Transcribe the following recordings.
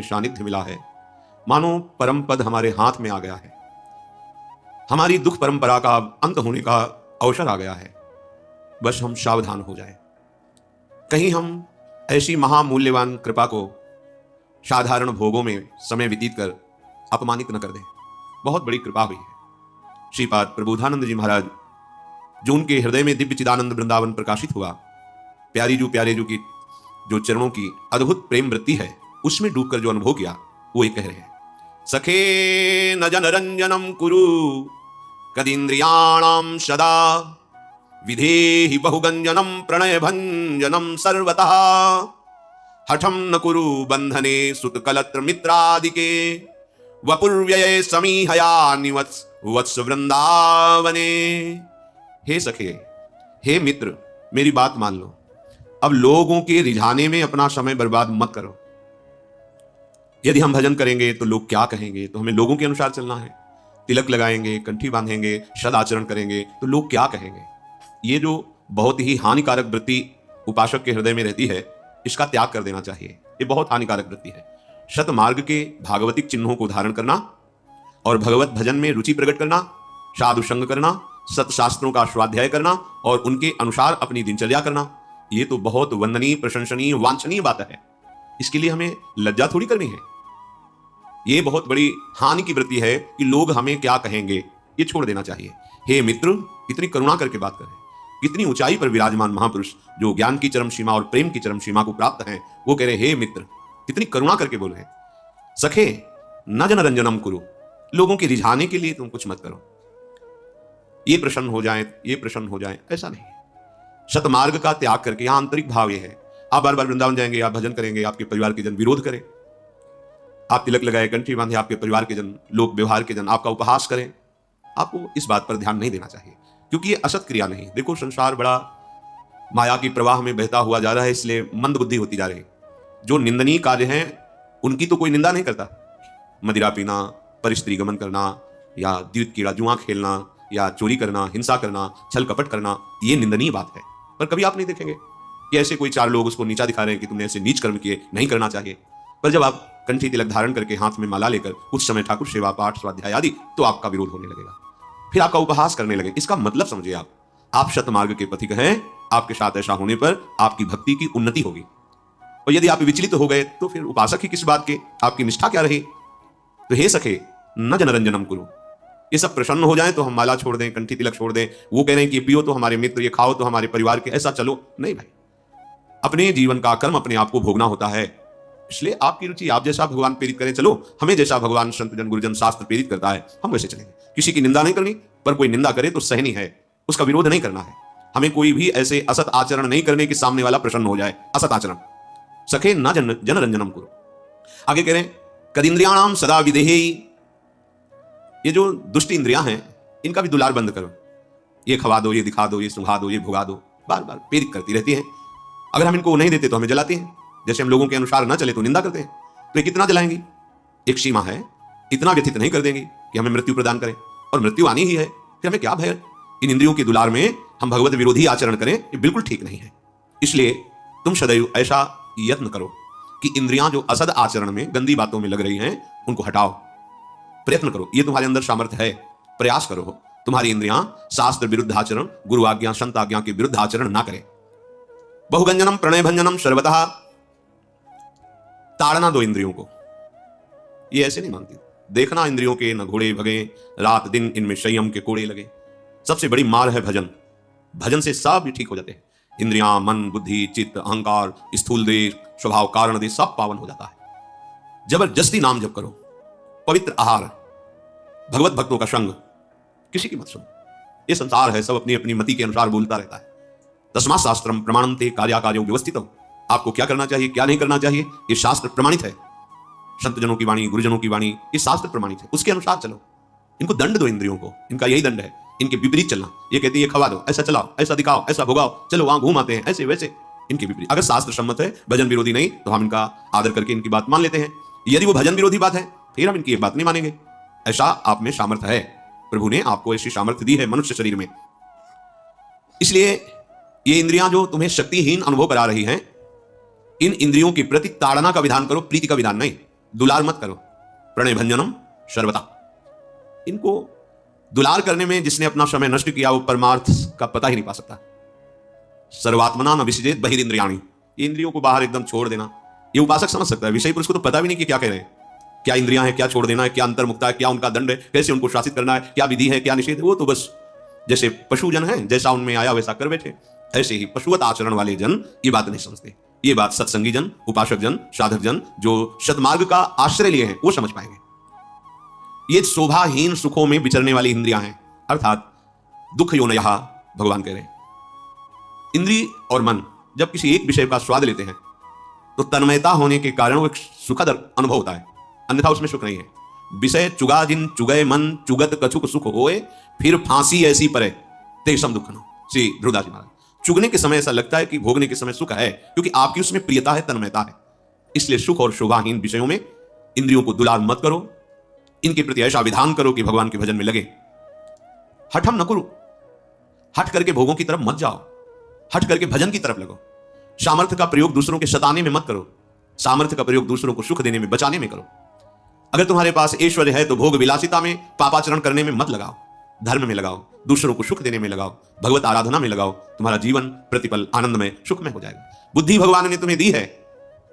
सानिध्य मिला है, मानो परम पद हमारे हाथ में आ गया है। हमारी दुख परंपरा का अंत होने का अवसर आ गया है। बस हम सावधान हो जाएं, कहीं हम ऐसी महामूल्यवान कृपा को साधारण भोगों में समय व्यतीत कर अपमानित न कर दें। बहुत बड़ी कृपा हुई है। श्रीपाद प्रबोधानंद जी महाराज, जो उनके हृदय में दिव्य चिदानंद वृंदावन प्रकाशित हुआ, प्यारे जो की जो चरणों की अद्भुत प्रेम वृत्ति है, उसमें डूबकर जो अनुभव किया, वो ये कह रहे हैं, सखे न जनरंजनम कुरु कदीन्द्रियाणाम सदा विधेहि बहुगंजनम प्रणय भंजनम सर्वतः हठम न कुरु बंधने सुतकलत्र मित्रादिके वपुर्व्यये समीहया निवत्स वत्स वृंदावने। हे सखे, हे मित्र, मेरी बात मान लो। अब लोगों के रिझाने में अपना समय बर्बाद मत करो। यदि हम भजन करेंगे तो लोग क्या कहेंगे, तो हमें लोगों के अनुसार चलना है। तिलक लगाएंगे, कंठी बांधेंगे, सदाचरण करेंगे तो लोग क्या कहेंगे। ये जो बहुत ही हानिकारक वृत्ति उपासक के हृदय में रहती है, इसका त्याग कर देना चाहिए। ये बहुत हानिकारक वृत्ति है। सतमार्ग के भागवतिक चिन्हों को धारण करना और भगवत भजन में रुचि प्रकट करना, साधु संग करना, सतशास्त्रों का स्वाध्याय करना और उनके अनुसार अपनी दिनचर्या करना, ये तो बहुत वंदनीय, प्रशंसनीय, वांछनीय बात है। इसके लिए हमें लज्जा थोड़ी करनी है। ये बहुत बड़ी हानि की वृत्ति है कि लोग हमें क्या कहेंगे, ये छोड़ देना चाहिए। हे मित्र, इतनी करुणा करके बात करें। कितनी ऊंचाई पर विराजमान महापुरुष जो ज्ञान की चरम सीमा और प्रेम की चरम सीमा को प्राप्त हैं, वो कह रहे, हे मित्र, कितनी करुणा करके बोल रहे हैं, सखे न जनरंजनम कुरु, लोगों के रिझाने के लिए तुम कुछ मत करो। ये प्रसन्न हो जाए, ये प्रसन्न हो जाए, ऐसा नहीं है। सतमार्ग का त्याग करके, यहां आंतरिक भाव ये है, आप बार बार वृंदावन जाएंगे, आप भजन करेंगे, आपके परिवार के जन विरोध करें, आप तिलक लगाए, कंठी बांधे, आपके परिवार के जन, लोक व्यवहार के जन आपका उपहास करें, आपको इस बात पर ध्यान नहीं देना चाहिए, क्योंकि ये असत क्रिया नहीं। देखो, संसार बड़ा माया की प्रवाह में बहता हुआ जा रहा है, इसलिए मंद बुद्धि होती जा रही। जो निंदनीय कार्य हैं उनकी तो कोई निंदा नहीं करता। मदिरा पीना, परस्त्री गमन करना, या द्यूत कीड़ा जुआ खेलना, या चोरी करना, हिंसा करना, छल कपट करना, ये निंदनीय बात है। पर कभी आप नहीं देखेंगे कि ऐसे कोई चार लोग उसको नीचा दिखा रहे हैं कि तुमने ऐसे नीच कर्म किए, नहीं करना चाहिए। पर जब आप कंठी तिलक धारण करके, हाथ में माला लेकर उस समय ठाकुर सेवा, पाठ, स्वाध्याय आदि, तो आपका विरोध होने लगेगा, फिर आपका उपहास करने लगे। इसका मतलब समझिए, आप सतमार्ग के पथिक हैं। आपके साथ ऐसा होने पर आपकी भक्ति की उन्नति होगी। और यदि आप विचलित हो गए तो फिर उपासक ही किस बात के, आपकी निष्ठा क्या रही। तो हे सखे न जनरंजनम कुरु, ये सब प्रसन्न हो जाए तो हम माला छोड़ दें, कंठी तिलक छोड़ दें। वो कह रहे हैं कि पियो तो हमारे मित्र, ये खाओ तो हमारे परिवार के, ऐसा चलो नहीं भाई। अपने जीवन का कर्म अपने आप को भोगना होता है। इसलिए आपकी रुचि, आप जैसा भगवान प्रेरित करें चलो, हमें जैसा भगवान संत जन गुरुजन शास्त्र प्रेरित करता है हम वैसे चलेंगे। किसी की निंदा नहीं करनी, पर कोई निंदा करे तो सहनी है, उसका विरोध नहीं करना है। हमें कोई भी ऐसे असत आचरण नहीं करने कि सामने वाला प्रसन्न हो जाए। असत आचरण, सखे न जनरंजनम कुरु। आगे कह रहे हैं, कदिंद्रियाणाम सदा विदेहि, ये जो दुष्ट इंद्रियां हैं इनका भी दुलार बंद करो। ये खवा दो, ये दिखा दो, ये सुंघा दो, ये भुगा दो, बार बार प्रेरित करती रहती है। अगर हम इनको नहीं देते तो हमें जलाती हैं। जैसे हम लोगों के अनुसार न चले तो निंदा करते हैं। तो ये कितना जलाएंगी, एक सीमा है। इतना व्यथित नहीं कर देंगी कि हमें मृत्यु प्रदान करें, और मृत्यु आनी ही है, फिर हमें क्या भय। इन इंद्रियों के दुलार में हम भगवत विरोधी आचरण करें, ये बिल्कुल ठीक नहीं है। इसलिए तुम सदैव ऐसा यत्न करो कि इंद्रियां जो असद आचरण में, गंदी बातों में लग रही हैं, उनको हटाओ। प्रयत्न करो, ये तुम्हारे अंदर सामर्थ्य है, प्रयास करो। तुम्हारी इंद्रियां शास्त्र विरुद्ध आचरण, गुरु आज्ञा, संत आज्ञा के विरुद्ध आचरण ना करें। बहुगंजनम प्रणय भंजनम सर्वतः, ताड़ना दो इंद्रियों को। ये ऐसे नहीं मांगती, देखना इंद्रियों के न घोड़े भगे, रात दिन इनमें संयम के कोड़े लगे। सबसे बड़ी मार है भजन। भजन से सब भी ठीक हो जाते हैं। इंद्रियां, मन, बुद्धि, चित्त, अहंकार, स्थूल देश, स्वभाव, कारण देश, सब पावन हो जाता है। जबरदस्ती नाम जप करो, पवित्र आहार, भगवत भक्तों का संग, किसी की मत सुनो। ये संसार है, सब अपनी अपनी मति के अनुसार बोलता रहता है। तस्मात् शास्त्रम प्रमाणन्ते कार्याकार्यो व्यवस्थितम्, आपको क्या करना चाहिए, क्या नहीं करना चाहिए, ये शास्त्र प्रमाणित है। संत जनों की वाणी, गुरुजनों की वाणी, ये शास्त्र प्रमाणित है, उसके अनुसार चलो। इनको दंड दो, इंद्रियों को, इनका यही दंड है, इनके विपरीत चलना। ये कहती है ये खवा दो, ऐसा चलाओ, ऐसा दिखाओ, ऐसा भोगाओ, चलो वहां घूम आते हैं, ऐसे वैसे, इनके विपरीत। अगर शास्त्र सम्मत है, भजन विरोधी नहीं, तो हम इनका आदर करके इनकी बात मान लेते हैं। यदि वो भजन विरोधी बात है, फिर हम इनकी बात नहीं मानेंगे। ऐसा आप में सामर्थ्य है, प्रभु ने आपको ऐसी सामर्थ्य दी है मनुष्य शरीर में। इसलिए ये इंद्रियां जो तुम्हें शक्तिहीन अनुभव करा रही हैं, इन इंद्रियों के प्रति ताड़ना का विधान करो, प्रीति का विधान नहीं। दुलार मत करो। प्रणय भंजनम सर्वथा। इनको दुलार करने में जिसने अपना समय नष्ट किया वो परमार्थ का पता ही नहीं पा सकता। सर्वात्मना न विसृजेत बहिरिंद्रियाणि, ये इंद्रियों को बाहर एकदम छोड़ देना, ये उपासक समझ सकता है। विषय पुरुष को तो पता भी नहीं कि क्या कह रहे हैं, क्या इंद्रियां हैं, क्या छोड़ देना है, क्या अंतर्मुक्ता है, क्या उनका दंड है, कैसे उनको शासित करना है, क्या विधि है, क्या निषेध है। वो तो बस जैसे पशुजन है, जैसा उनमें आया वैसा कर बैठे। ऐसे ही पशुवत आचरण वाले जन ये बात नहीं समझते। ये बात सत्संगी जन, उपासक जन, साधक जन जो सतमार्ग का आश्रय लिए हैं वो समझ पाएंगे। ये शोभाहीन सुखों में विचरने वाली इंद्रियां हैं, अर्थात दुख योनयः भगवान कह रहे हैं। इंद्रिय और मन जब किसी एक विषय का स्वाद लेते हैं तो तन्मयता होने के कारण वो एक सुखद अनुभव होता है, अन्यथा उसमें सुख नहीं है। विषय चुगा जिन चुगय मन चुगत कछुक सुख होए, फिर फांसी ऐसी परे तेसम दुख न। श्री ध्रुवदास जी महाराज। चुगने के समय ऐसा लगता है कि भोगने के समय सुख है, क्योंकि आपकी उसमें प्रियता है, तन्मयता है। इसलिए सुख और शोभाहीन विषयों में इंद्रियों को दुलार मत करो। इनके प्रति ऐसा विधान करो कि भगवान के भजन में लगे। हठम न करो, हट करके भोगों की तरफ मत जाओ, हट करके भजन की तरफ लगो। सामर्थ्य का प्रयोग दूसरों के सताने में मत करो, सामर्थ्य का प्रयोग दूसरों को सुख देने में, बचाने में करो। अगर तुम्हारे पास ऐश्वर्य है तो भोग विलासिता में, पापाचरण करने में मत लगाओ, धर्म में लगाओ, दूसरों को सुख देने में लगाओ, भगवत आराधना में लगाओ। तुम्हारा जीवन प्रतिपल आनंदमय सुखमय हो जाएगा। बुद्धि भगवान ने तुम्हें दी है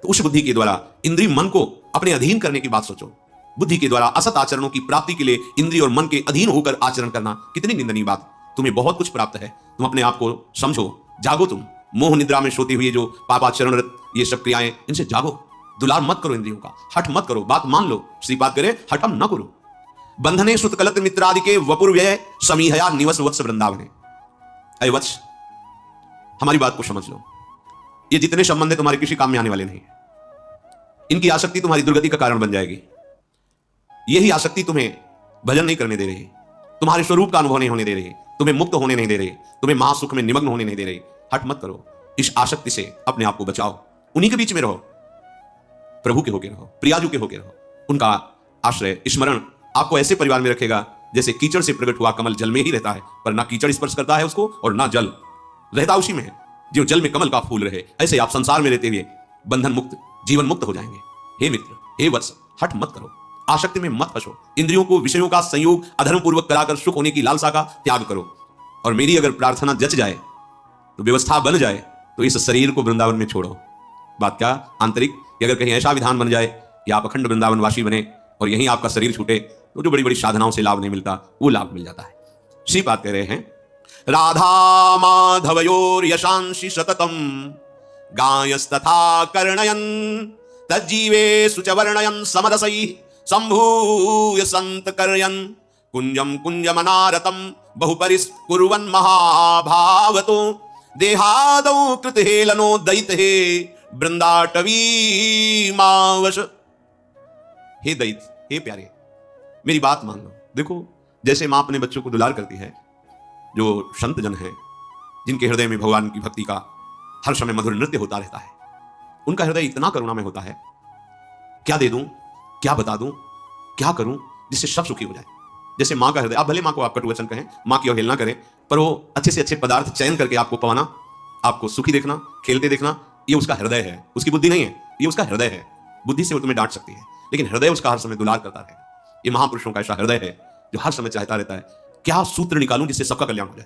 तो उस बुद्धि के द्वारा इंद्रिय मन को अपने अधीन करने की बात सोचो। बुद्धि के द्वारा असत आचरणों की प्राप्ति के लिए इंद्रिय और मन के अधीन होकर आचरण करना कितनी निंदनीय बात। तुम्हें बहुत कुछ प्राप्त है, तुम अपने आप को समझो, जागो। तुम मोह निद्रा में सोते हुए जो पापाचरण ये सब क्रियाएं, इनसे जागो। दुलार मत करो इंद्रियों का, हठ मत करो, बात मान लो। श्रीपाद करे हठम न करो। बंधने सुत कलत्र मित्रादि के वपुर व्यय समीहया निवस वत्स वृंदावने। अय वत्स, हमारी बात को समझ लो। ये जितने संबंध है तुम्हारे किसी काम में आने वाले नहीं। इनकी आसक्ति तुम्हारी दुर्गति का कारण बन जाएगी। यही आसक्ति तुम्हें भजन नहीं करने दे रही, तुम्हारे स्वरूप का अनुभव नहीं होने दे रही, तुम्हें मुक्त होने नहीं दे रही, तुम्हें महासुख में निमग्न होने नहीं दे रही। हट मत करो। इस आसक्ति से अपने आप को बचाओ। उन्हीं के बीच में रहो, प्रभु के होके रहो, प्रियाजू के होके रहो। उनका आश्रय स्मरण आपको ऐसे परिवार में रखेगा जैसे कीचड़ से प्रकट हुआ कमल जल में ही रहता है, पर ना कीचड़ स्पर्श करता है उसको और ना जल, रहता उसी में है। जो जल में कमल का फूल रहे, ऐसे आप संसार में रहते हुए बंधन मुक्त, जीवन मुक्त हो जाएंगे। हे मित्र, हे वत्स, हट मत करो, आसक्ति में मत फंसो। इंद्रियों को विषयों का संयोग अधर्म पूर्वक कराकर सुख होने की लालसा का त्याग करो। और मेरी अगर प्रार्थना जच जाए तो, व्यवस्था बन जाए तो इस शरीर को वृंदावन में छोड़ो। बात क्या आंतरिक, कि अगर कहीं ऐसा विधान बन जाए कि आप अखंड वृंदावनवासी बने और यहीं आपका शरीर छूटे, तो जो बड़ी बड़ी साधनाओं से लाभ नहीं मिलता वो लाभ मिल जाता है। श्री बात कह रहे हैं, राधा माधवयोर यशांसि सततम गायस्तथा कर्णयन तज्जीवे सुच वर्णयन समरसै संभूय संत करयन कुंजम कुंजमनारतम बहुपरिस्कुर्वन् महाभावतो देहादौ कृतहेलनो दैत्ये वृंदाटवी मावश। हे दैत, हे प्यारे, मेरी बात मान लो। देखो, जैसे मां अपने बच्चों को दुलार करती है, जो संत जन है जिनके हृदय में भगवान की भक्ति का हर समय मधुर नृत्य होता रहता है, उनका हृदय इतना करुणा में होता है, क्या दे दूं, क्या बता दूं, क्या करूं जिससे सब सुखी हो जाए। जैसे मां का हृदय, आप भले मां को आप कटु वचन कहें, मां की अवहेलना करें, पर वो अच्छे से अच्छे पदार्थ चयन करके आपको पवाना, आपको सुखी देखना, खेलते देखना, ये उसका हृदय है, उसकी बुद्धि नहीं है, ये उसका हृदय है। बुद्धि से वो तुम्हें डांट सकती है, लेकिन हृदय उसका हर समय दुलार करता रहेगा। ये महापुरुषों का ऐसा हृदय है जो हर समय चाहता रहता है, क्या सूत्र निकालूं जिससे सबका कल्याण हो जाए,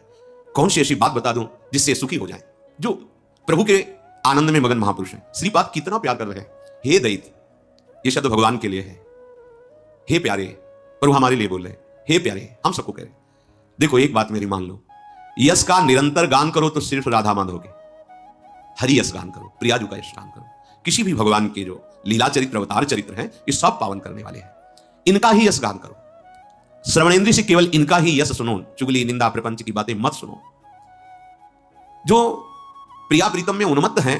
कौन सी ऐसी बात बता दूं जिससे सुखी हो जाए। जो प्रभु के आनंद में मगन महापुरुष है। श्रीपाद कितना प्यार कर रहे हैं। हे दैत, ये शब्द भगवान के लिए है। हे प्यारे, पर वो हमारे लिए बोल रहे हैं, हे प्यारे, हम सबको कह रहे हैं। देखो, एक बात मेरी मान लो, यश का निरंतर गान करो तो सिर्फ राधा माधोगे। हरि यश गान करो, प्रियाजू का यश गान करो। किसी भी भगवान के जो लीला चरित्र, अवतार चरित्र हैं, ये सब पावन करने वाले हैं। इनका ही यश गान करो। श्रवणेंद्रिय से केवल इनका ही यश सुनो, चुगली निंदा प्रपंच की बातें मत सुनो। जो प्रिया प्रीतम में उन्मत्त हैं,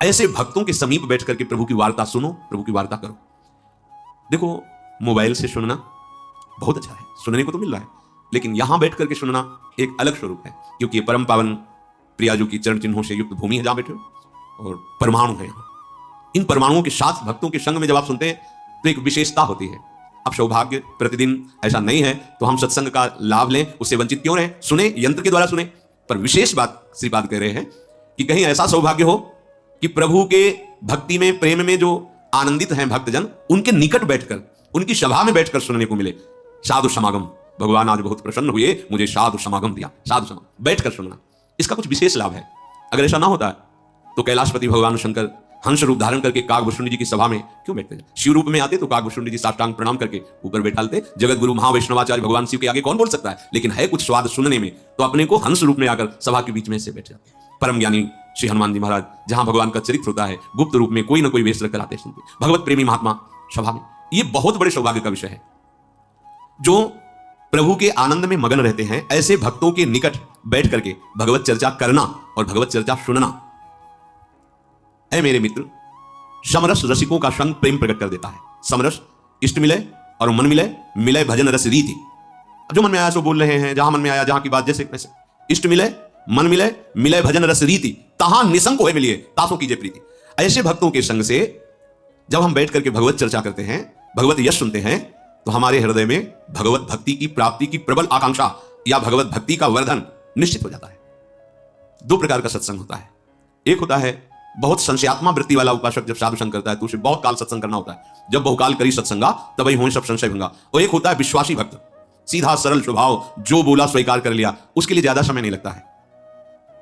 ऐसे भक्तों के समीप बैठ करके प्रभु की वार्ता सुनो, प्रभु की वार्ता करो। देखो, मोबाइल से सुनना बहुत अच्छा है, सुनने को तो मिल रहा है, लेकिन यहां बैठ करके सुनना एक अलग स्वरूप है, क्योंकि ये परम पावन प्रियाजू की चरण चिन्हों से युक्त भूमि है जहां बैठे हो, और परमाणु है यहाँ। इन परमाणुओं के साथ भक्तों के संग में जब आप सुनते हैं तो एक विशेषता होती है। अब सौभाग्य प्रतिदिन ऐसा नहीं है तो हम सत्संग का लाभ लें, उससे वंचित क्यों रहें? सुने, यंत्र के द्वारा सुने। पर विशेष बात श्रीपाद कह रहे हैं कि कहीं ऐसा सौभाग्य हो कि प्रभु के भक्ति में, प्रेम में जो आनंदित हैं भक्तजन उनके निकट बैठकर, उनकी सभा में बैठकर सुनने को मिले। साधु समागम, भगवान आज बहुत प्रसन्न हुए, मुझे साधु समागम दिया। साधु समागम बैठकर सुनना, इसका कुछ विशेष लाभ है। अगर ऐसा ना होता तो कैलाशपति भगवान शंकर हंस रूप धारण करके काकभूषुंडी जी की सभा में क्यों बैठते? शिव रूप में आते तो काकभूषुंडी जी साष्टांग प्रणाम करके ऊपर बैठालते। जगत गुरु महावैष्णवाचार्य भगवान शिव के आगे कौन बोल सकता है? लेकिन है कुछ स्वाद सुनने में, तो अपने को हंस रूप में आकर सभा के बीच में से बैठ जाते। परम ज्ञानी श्री हनुमान जी महाराज, जहां भगवान का चरित्र होता है, सुप्त रूप में कोई ना कोई वेश रखकर आते सुनते। भगवत प्रेमी महात्मा सभा में, ये बहुत बड़े सौभाग्य का विषय है। जो प्रभु के आनंद में मगन रहते हैं, ऐसे भक्तों के निकट बैठ करके भगवत चर्चा करना और भगवत चर्चा सुनना, ऐ मेरे मित्र, समरस रसिकों का संग प्रेम प्रकट कर देता है। समरस इष्ट मिले और मन मिले, मिले भजन रस रीति। जो मन में आया सो बोल रहे हैं, जहां मन में आया, जहां की बात जैसे वैसे। इष्ट मिले, मन मिले, मिले भजन रस रीति, तहां निसंक होए मिलिए, तासों कीजिए प्रीति। ऐसे भक्तों के संग से जब हम बैठ करके भगवत चर्चा करते हैं, भगवत यश सुनते हैं, तो हमारे हृदय में भगवत भक्ति की प्राप्ति की प्रबल आकांक्षा या भगवत भक्ति का वर्धन निश्चित हो जाता है। दो प्रकार का सत्संग होता है। एक होता है बहुत संशयात्मा वृत्ति वाला उपासक, जब साधु संग करता है तो उसे बहुत काल सत्संग करना होता है। जब बहुकाल करी सत्संगा तभी हों सब संशय भंगा। और एक होता है विश्वासी भक्त, सीधा सरल स्वभाव, जो बोला स्वीकार कर लिया, उसके लिए ज्यादा समय नहीं लगता है।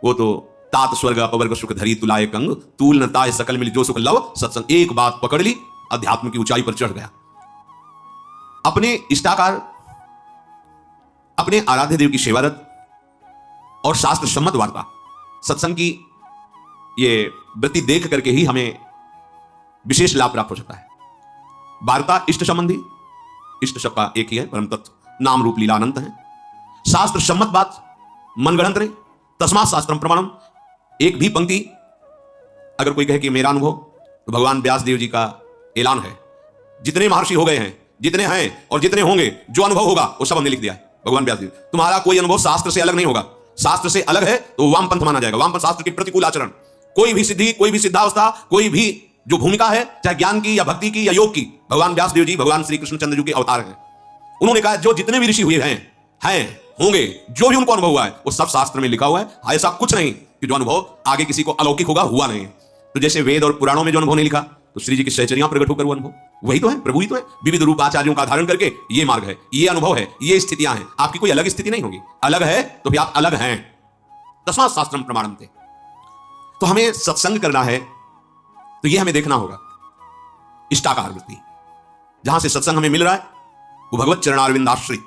वो तो तात स्वर्ग अपवर्ग सुख धरी तुलाए कंग, तूल न ताय सकल मिली जो सुख लव सत्संग। एक बात पकड़ ली, अध्यात्म की ऊंचाई पर चढ़ गया। अपने इष्टाकार, अपने आराध्य देव की सेवारत और शास्त्र सम्मत वार्ता, सत्संग की ये वृत्ति देख करके ही हमें विशेष लाभ प्राप्त हो सकता है। वार्ता इष्ट संबंधी, इष्ट शब्द का एक ही है, परम तत्व नाम रूप लीला अनंत है। शास्त्र सम्मत बात, मनगढ़ंत नहीं, तस्मात् शास्त्रम प्रमाणम। एक भी पंक्ति अगर कोई कहे कि मेरा अनुभव, तो भगवान व्यास देव जी का ऐलान है, जितने महर्षि हो गए हैं, जितने हैं और जितने होंगे, जो अनुभव होगा वो सब हमने लिख दिया है। भगवान व्यास देव, तुम्हारा कोई अनुभव शास्त्र से अलग नहीं होगा। शास्त्र से अलग है तो वामपंथ माना जाएगा, वामपंथ शास्त्र के प्रतिकूल आचरण। कोई भी सिद्धि, कोई भी सिद्धावस्था, कोई भी जो भूमिका है, चाहे ज्ञान की या भक्ति की या योग की, भगवान व्यास देव जी भगवान श्री कृष्णचंद्र जी के अवतार हैं। उन्होंने कहा जो जितने भी ऋषि हुए हैं होंगे, जो भी उनको अनुभव हुआ है वो सब शास्त्र में लिखा हुआ है। ऐसा कुछ नहीं कि जो अनुभव आगे किसी को अलौकिक होगा, हुआ नहीं। तो जैसे वेद और पुराणों में जो अनुभव नहीं लिखा, तो श्री जी की सहचर्या प्रकट होकर वो अनुभव वही तो है, प्रभु ही तो है। विविध रूप आचार्यों का धारण करके ये मार्ग है, ये अनुभव है, ये स्थितियां हैं। आपकी कोई अलग स्थिति नहीं होगी। अलग है तो फिर आप अलग हैं। तस्मात् शास्त्रम प्रमाणन्ते। तो हमें सत्संग करना है तो ये हमें देखना होगा इष्टाकार वृत्ति। जहां से सत्संग हमें मिल रहा है वो भगवत चरणारविंदाश्रित,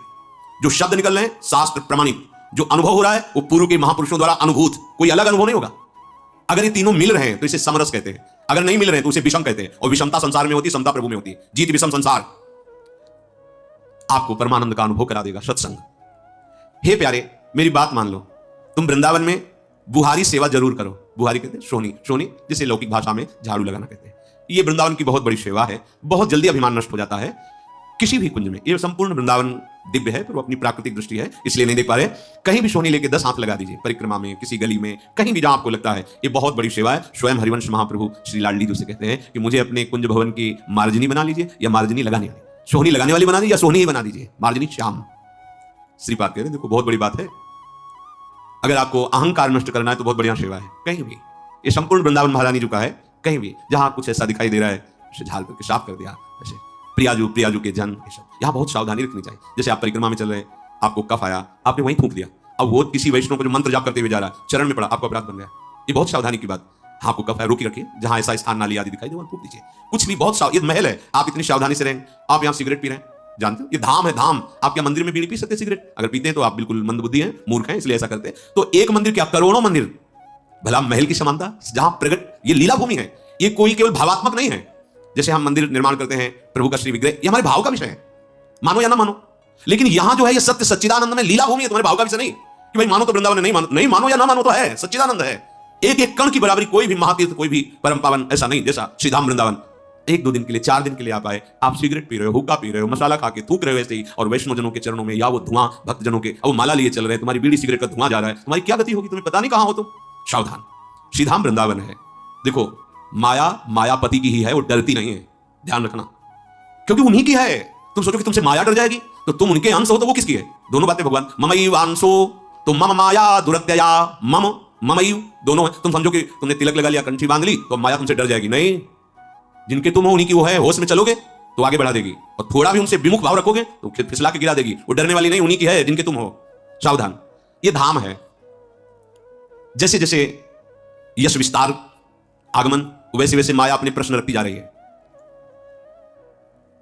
जो शब्द निकल रहे हैं शास्त्र प्रमाणित, जो अनुभव हो रहा है वो पूर्व के महापुरुषों द्वारा अनुभूत, कोई अलग अनुभव नहीं होगा। अगर ये तीनों मिल रहे हैं तो इसे समरस कहते हैं, अगर नहीं मिल रहे हैं तो उसे विषम कहते हैं। और विषमता संसार में होती है, समता प्रभु में होती है। जीत विषम संसार। आपको परमानंद का अनुभव करा देगा सत्संग। हे प्यारे, मेरी बात मान लो, तुम वृंदावन में बुहारी सेवा जरूर करो। बुहारी कहते हैं सोनी, सोनी जिसे लौकिक भाषा में झाड़ू लगाना कहते हैं। ये वृंदावन की बहुत बड़ी सेवा है। बहुत जल्दी अभिमान नष्ट हो जाता है किसी भी कुंज में। ये संपूर्ण वृंदावन दिव्य है, पर वो अपनी प्राकृतिक दृष्टि है इसलिए नहीं देख पा रहे। कहीं भी सोनी लेके 10 हाथ लगा दीजिए, परिक्रमा में, किसी गली में, कहीं भी जहां आपको लगता है ये बहुत बड़ी सेवा है। स्वयं हरिवंश महाप्रभु श्री लाडली जी से कहते हैं कि मुझे अपने कुंज भवन की मार्जनी बना लीजिए या मार्जनी लगाने वाली, सोहनी लगाने वाली बना दीजिए या सोहनी ही बना दीजिए, मार्जनी श्याम। श्रीपाद कह रहे हैं, देखो बहुत बड़ी बात है। अगर आपको अहंकार नष्ट करना है तो बहुत बढ़िया सेवा है। कहीं भी ये संपूर्ण वृंदावन महारानी जी का है। कहीं भी जहां कुछ ऐसा दिखाई दे रहा है उसे झाल करके साफ कर दिया। जैसे प्रियाजू के जन, यहाँ बहुत सावधानी रखनी चाहिए। जैसे आप परिक्रमा में चल रहे हैं, आपको कफ आया, आपने वहीं थूक दिया, अब वो किसी वैष्णव को जो मंत्र जाप करते हुए जा रहा है चरण में पड़ा, आपको अपराध बन गया। ये बहुत सावधानी की बात। हाँ, आपको कफ है, रोकी रखिए, जहां ऐसा स्थान नाली आदि दिखाई दे वहां थूक दीजिए। कुछ भी बहुत ये महल है, आप इतनी सावधानी से रहें। आप यहाँ सिगरेट पी रहे हैं, जानते हो ये धाम है, धाम। आप क्या मंदिर में बीड़ी पी सकते हैं सिगरेट? अगर पीते हैं तो आप बिल्कुल मंदबुद्धि हैं, मूर्ख हैं, इसलिए ऐसा करते हैं। तो एक मंदिर क्या, करोड़ों मंदिर, भला महल की समानता, जहां प्रगट ये लीला भूमि है। ये कोई केवल भावात्मक नहीं है। जैसे हम मंदिर निर्माण करते हैं, प्रभु का श्री विग्रह, ये हमारे भाव का विषय है, मानो या ना मानो। लेकिन यहां जो है ये सत्य सच्चिदानंद में लीला भूमि है, तुम्हारे भाव का विषय नहीं कि भाई मानो तो वृंदावन, नहीं मानो या ना मानो तो है, सच्चिदानंद है। एक एक कण की बराबरी कोई भी महातीर्थ, कोई भी परम पावन ऐसा नहीं। जैसा श्रीधाम वृंदावन 1-2 दिन के लिए, 4 दिन के लिए आप आए, आप सिगरेट पी रहे हो, हुक्का पी रहे हो, मसाला खा के थूक रहे हो ऐसे ही, और वैष्णव जनों के चरणों में या वो धुआं भक्त जनों के, अब माला लिए चल रहे हैं, तुम्हारी बीड़ी सिगरेट का धुआं जा रहा है, तुम्हारी क्या गति होगी? तुम्हें पता नहीं कहां हो तुम। सावधान, श्रीधाम वृंदावन है। देखो माया मायापति की ही है, वो डरती नहीं है, ध्यान रखना, क्योंकि उन्हीं की है। तुम सोचो कि तुमसे माया डर जाएगी, तो तुम उनके अंश हो तो वो किसकी है? दोनों बातें भगवान, ममैव अंशो, तो मम माया दुरत्यया मम ममैव, दोनों है। तुम समझो कि तुमने तिलक लगा लिया, कंठी बांध ली, तो माया तुमसे डर जाएगी? नहीं, जिनके तुम हो उन्हीं की वो है। होश में चलोगे तो आगे बढ़ा देगी, और थोड़ा भी उनसे विमुख भाव रखोगे तो फिसला के गिरा देगी। वो डरने वाली नहीं, उन्हीं की है जिनके तुम हो। सावधान, ये धाम है। जैसे जैसे यश विस्तार आगमन, वैसे वैसे माया अपने प्रश्न रखती जा रही है।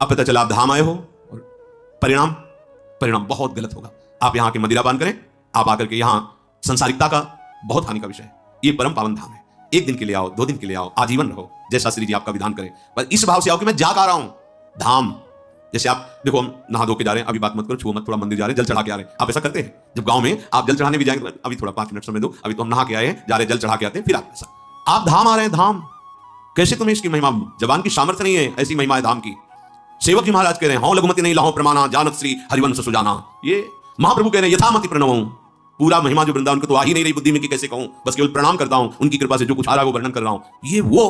अब पता चला आप धाम आए हो और परिणाम बहुत गलत होगा। आप यहां के मदिरा पान करें, आप आकर के यहां संसारिकता का बहुत हानि का विषय है। ये परम पावन धाम है। एक दिन के लिए आओ, 2 दिन के लिए आओ, आजीवन रहो, जैसा श्री जी आपका विधान करें। बस इस भाव से आओ कि मैं जा रहा हूं धाम। जैसे आप देखो, हम नहा धो के जा रहे हैं, अभी बात मत करो, छुओ मत, थोड़ा मंदिर जा रहे हैं, जल चढ़ा के आ रहे हैं। आप ऐसा करते हैं जब गांव में आप जल चढ़ाने भी जाएंगे, अभी थोड़ा 5 मिनट समय दो, अभी तो हम नहा के आए हैं, जा रहे हैं, जल चढ़ा के आते हैं, फिर आप ऐसा। आप धाम आ रहे हैं, धाम कैसे? तुम्हें इसकी महिमा, जबान की सामर्थ्य नहीं है, ऐसी महिमा है धाम की। सेवक जी महाराज कह रहे हैं, हौ लघुमति नहीं लाहो प्रमाणा, जानत श्री हरिवंश सुजाना। ये महाप्रभु कह रहे हैं, यथामति प्रणवं। पूरा महिमा जो वृंदावन को तो आ ही नहीं रही बुद्धि में कि कैसे कहूं, बस केवल प्रणाम करता हूं, उनकी कृपा से जो कुछ आ रहा है वो वर्णन कर रहा हूं। ये वो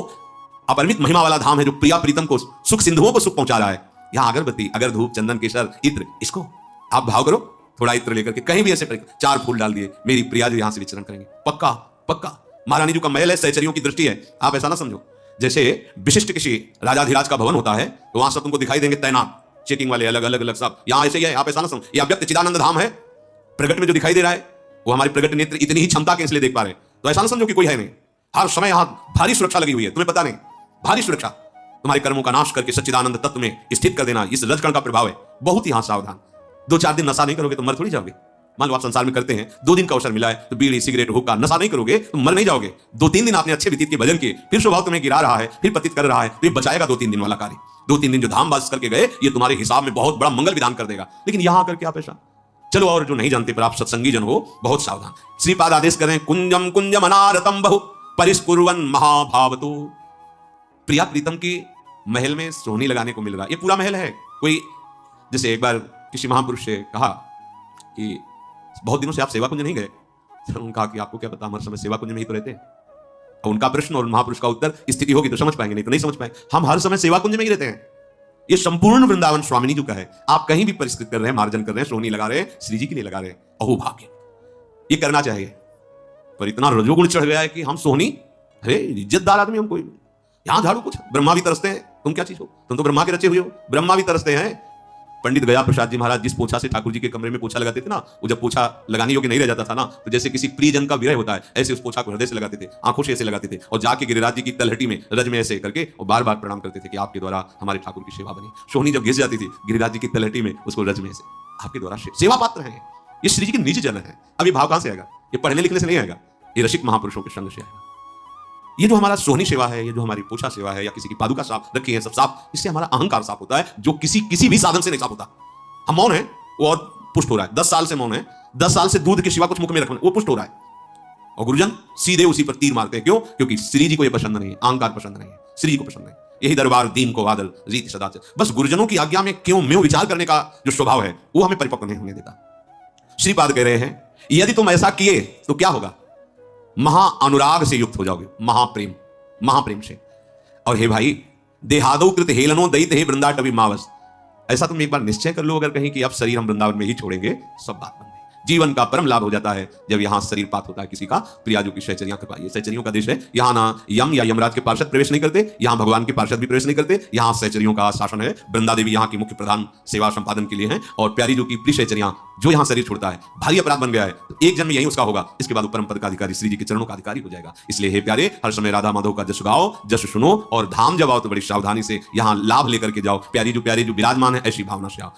अपरिमित महिमा वाला धाम है जो प्रिया प्रीतम को, सुख सिंधुओं को सुख पहुंचा रहा है। यहाँ अगरबत्ती, अगर धूप, चंदन, केसर, इत्र, इसको आप भाव करो, थोड़ा इत्र लेकर के कहीं भी ऐसे 4 फूल डाल दिए, मेरी प्रिया जो यहां से विचरण करेंगे, पक्का पक्का। महारानी जी का महल है, सहचरियों की दृष्टि है। आप ऐसा ना समझो जैसे विशिष्ट किसी राजाधिराज का भवन होता है तो वहां सब तुमको दिखाई देंगे तैनात, चेकिंग वाले अलग अलग अलग सब। यहां ऐसे ही है, आप ऐसा ना समझो। ये अव्यक्त चिदानंद धाम है। प्रगट में जो दिखाई दे रहा है वो हमारे प्रगट नेत्र इतनी ही क्षमता के इसलिए देख पा रहे हैं। तो ऐसा ना समझो कि कोई है नहीं। हर समय यहां भारी सुरक्षा लगी हुई है, तुम्हें पता नहीं। भारी सुरक्षा तुम्हारे कर्मों का नाश करके सच्चिदानंद तत्व में स्थित कर देना, इस रजकण का प्रभाव है। बहुत ही यहां सावधान। 2-4 दिन नशा नहीं करोगे तो मर थोड़ी जाओगे। मान लो आप संसार में करते हैं, 2 दिन का अवसर मिला है तो बीड़ी, सिगरेट, हुक्का, नशा नहीं करोगे तो मर नहीं जाओगे। 2-3 दिन आपने अच्छे व्यतीत के भजन किए, फिर स्वभाव तुम्हें गिरा रहा है, फिर पतित कर रहा है, तो ये बचाएगा 2-3 दिन वाला कार्य। 2-3 दिन जो धाम बास करके गए, ये तुम्हारे हिसाब में बहुत बड़ा मंगल विधान कर देगा। लेकिन यहां करके आप ऐसा चलो, और जो नहीं जानते पर आप सत्संगी जन हो, बहुत सावधान। श्रीपाद आदेश करें, कुंजम कुंजम अनारतम बहु परिस्कुर्वन महाभावतो। प्रिया प्रीतम की महल में सोहनी लगाने को मिल रहा है। ये पूरा महल है। कोई जैसे एक बार किसी महापुरुष से कहा कि बहुत दिनों से आप सेवा कुंज नहीं गए, तो उन्होंने कहा कि आपको क्या पता, हमारे समय सेवा कुंज में ही तो रहते हैं। और उनका प्रश्न और महापुरुष का उत्तर स्थिति होगी तो समझ पाएंगे, नहीं तो नहीं समझ पाएंगे। हम हर समय सेवा कुंज में ही रहते हैं। ये संपूर्ण वृंदावन स्वामिनी जी का है। आप कहीं भी परिष्कृत कर रहे हैं, मार्जन कर रहे हैं, सोहनी लगा रहे हैं, श्री जी के लिए लगा रहे हैं, अहो भाग्य। ये करना चाहिए। पर इतना रजोगुण चढ़ गया है कि हम सोहनी, अरे इज्जतदार आदमी हम, कोई यहां झाड़ू कुछ, ब्रह्मा भी तरसते हैं। तुम क्या चीज हो? तुम तो ब्रह्मा के रचे हुए हो, ब्रह्मा भी तरसते हैं। पंडित गया प्रसाद जी महाराज जिस पोछा से ठाकुर जी के कमरे में पोछा लगाते थे ना, वो जब पोछा लगाने योग्य नहीं रह जाता था ना, तो जैसे किसी प्रियजन का विरह होता है, ऐसे उस पोछा को हृदय से लगाते थे, आंखों से ऐसे लगाते थे, और जाके गिरिराज जी की तलहटी में रज में ऐसे करके और बार बार प्रणाम करते थे कि आपके द्वारा हमारे ठाकुर की सेवा बनी। सोहनी जब घिस जाती थी गिरिराज जी की तलहटी में, उसको रज में ऐसे, आपके द्वारा सेवा पात्र है। ये श्री जी के निज जन है। अब ये भाव कहां से आएगा? ये पढ़ने लिखने से नहीं आएगा, ये रसिक महापुरुषों के संग से आएगा। ये जो हमारा सोहनी सेवा है, ये जो हमारी पोछा सेवा है, या किसी की पादुका साफ रखी है, सब साफ, इससे हमारा अहंकार साफ होता है, जो किसी भी साधन से नहीं साफ होता। हम मौन है, वो और पुष्ट हो रहा है। 10 साल से मौन है, 10 साल से दूध के सिवा कुछ मुख में रखना, वो पुष्ट हो रहा है। और गुरुजन सीधे उसी पर तीर मारते हैं। क्यों? क्योंकि श्री जी को ये पसंद नहीं है, अहंकार पसंद नहीं है, श्री जी को पसंद नहीं। यही दरबार दीन को आदर रीत सदा से। बस गुरुजनों की आज्ञा में क्यों म्यों विचार करने का जो स्वभाव है, वो हमें परिपक्व नहीं होने देता। श्रीपाद कह रहे हैं, यदि तुम ऐसा किए तो क्या होगा? महा अनुराग से युक्त हो जाओगे, महाप्रेम से। और हे भाई, देहादो कृत हेलनो दैत हे वृंदाटवी मावस। ऐसा तुम एक बार निश्चय कर लो अगर कहीं कि अब शरीर हम वृंदावन में ही छोड़ेंगे, सब बात बन गई। जीवन का परम लाभ हो जाता है जब यहां शरीर पात होता है किसी का। प्रियाजू की सहचरियां कृपा, ये सहचरियों का देश है। यहां ना यम या यमराज के पार्षद प्रवेश नहीं करते, यहां भगवान के पार्षद भी प्रवेश नहीं करते, यहां सहचरियों का शासन है। वृंदा देवी यहां की मुख्य प्रधान सेवा संपादन के लिए हैं। और प्यारी जो की प्रिय सहचरियां, जो यहां शरीर छोड़ता है, भारी अपराध बन गया है, तो एक जन्म यही उसका होगा, इसके बाद परम पद का अधिकारी श्री जी के चरणों का अधिकारी हो जाएगा। इसलिए हे प्यारे, हर समय राधा माधव का जश गाओ, जश सुनो, और धाम जब आओ तो बड़ी सावधानी से यहां लाभ लेकर के जाओ। प्यारी जो विराजमान है, ऐसी भावना से आओ।